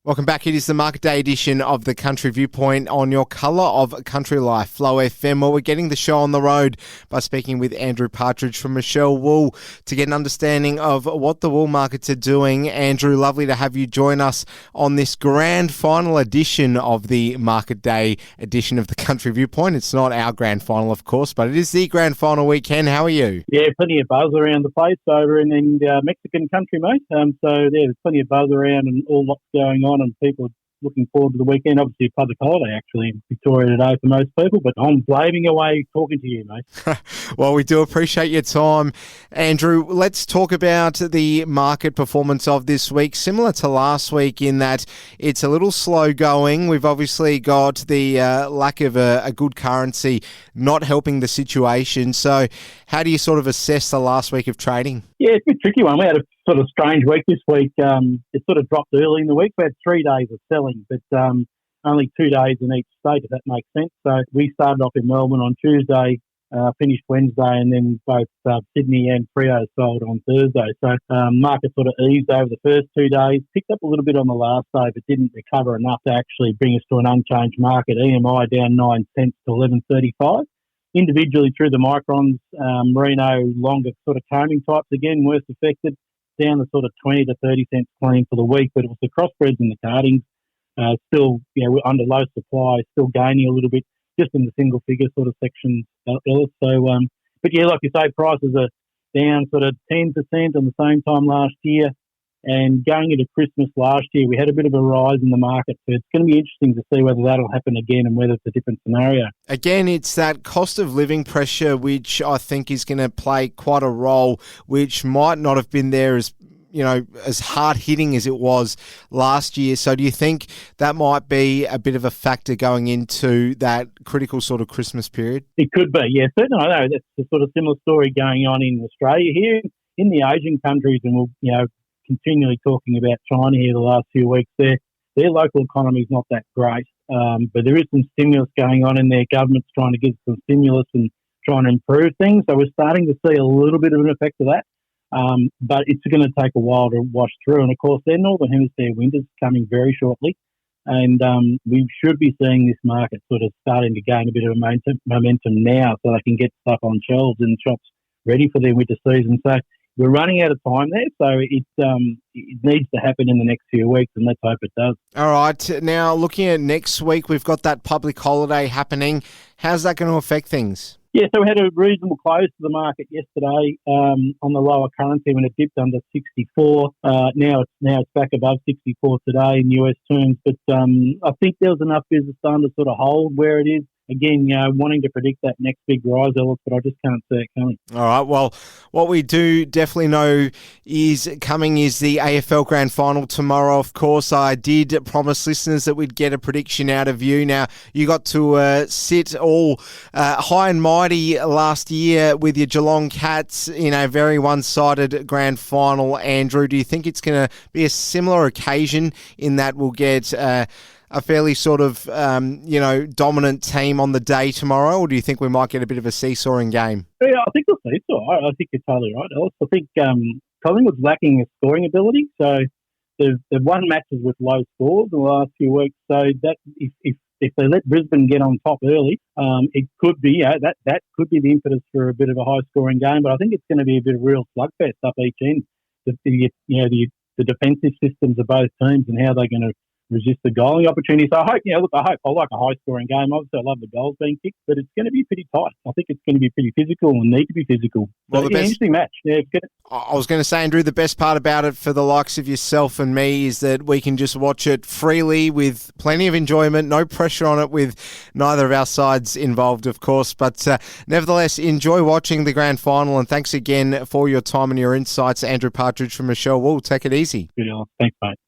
Welcome back. It is the Market Day edition of the Country Viewpoint on your colour of country life, Flow FM. Well, we're getting the show on the road by speaking with Andrew Partridge from Michell Wool to get an understanding of what the wool markets are doing. Andrew, lovely to have you join us on this grand final edition of the Market Day edition of the Country Viewpoint. It's not our grand final, of course, but it is the grand final weekend. How are you? Yeah, plenty of buzz around the place over in the Mexican country, mate. There's plenty of buzz around and all lots going on, and people are looking forward to the weekend. Obviously a public holiday actually in Victoria today for most people, but I'm blaving away talking to you, mate. Well, we do appreciate your time, Andrew. Let's talk about the market performance of this week, similar to last week in that it's a little slow going. We've obviously got the lack of a good currency not helping the situation. So how do you sort of assess the last week of trading? Yeah, it's a bit tricky one. We had a sort of strange week this week. It sort of dropped early in the week. We had 3 days of selling, but only 2 days in each state, if that makes sense. So we started off in Melbourne on Tuesday, finished Wednesday, and then both Sydney and Freo sold on Thursday. So market sort of eased over the first 2 days, picked up a little bit on the last day, but didn't recover enough to actually bring us to an unchanged market. EMI down 9 cents to 11.35. Individually through the microns, merino longer sort of combing types, again, worst affected, down to sort of 20 to 30 cents clean for the week, but it was the crossbreds and the cardings, still, we're under low supply, still gaining a little bit, just in the single figure sort of sections, Ellis. So, but yeah, like you say, prices are down sort of 10% on the same time last year. And going into Christmas last year, we had a bit of a rise in the market. So it's going to be interesting to see whether that'll happen again and whether it's a different scenario. Again, it's that cost of living pressure, which I think is going to play quite a role, which might not have been there as hard hitting as it was last year. So do you think that might be a bit of a factor going into that critical sort of Christmas period? It could be, yeah. Certainly, I know that's a sort of similar story going on in Australia here. In the Asian countries, and we'll, continually talking about China here the last few weeks, their local economy is not that great, but there is some stimulus going on in their government's trying to give some stimulus and trying to improve things. So we're starting to see a little bit of an effect of that, but it's going to take a while to wash through. And of course, their Northern Hemisphere winter's coming very shortly, and we should be seeing this market sort of starting to gain a bit of momentum now, so they can get stuff on shelves in shops ready for their winter season. So we're running out of time there, so it needs to happen in the next few weeks, and let's hope it does. All right. Now, looking at next week, we've got that public holiday happening. How's that going to affect things? Yeah, so we had a reasonable close to the market yesterday on the lower currency when it dipped under 64. Now it's back above 64 today in US terms, but I think there was enough business done to sort of hold where it is. Again, wanting to predict that next big rise, Ellis, but I just can't see it coming. All right. Well, what we do definitely know is coming is the AFL Grand Final tomorrow. Of course, I did promise listeners that we'd get a prediction out of you. Now, you got to sit all high and mighty last year with your Geelong Cats in a very one-sided Grand Final. Andrew, do you think it's going to be a similar occasion in that we'll get a fairly sort of, dominant team on the day tomorrow, or do you think we might get a bit of a seesawing game? Yeah, I think we'll seesaw. I think you're totally right, Ellis. I think Collingwood's lacking a scoring ability, so they've won matches with low scores in the last few weeks. So that if they let Brisbane get on top early, it could be that could be the impetus for a bit of a high-scoring game. But I think it's going to be a bit of real slugfest up each end. The defensive systems of both teams and how they're going to resist the goaling opportunity. So I hope, I like a high-scoring game. Obviously, I love the goals being kicked, but it's going to be pretty tight. I think it's going to be pretty physical and need to be physical. Well, interesting match. Yeah, it's good. I was going to say, Andrew, the best part about it for the likes of yourself and me is that we can just watch it freely with plenty of enjoyment, no pressure on it with neither of our sides involved, of course. But nevertheless, enjoy watching the Grand Final, and thanks again for your time and your insights, Andrew Partridge from Michell Wool. Take it easy. Good, thanks, mate.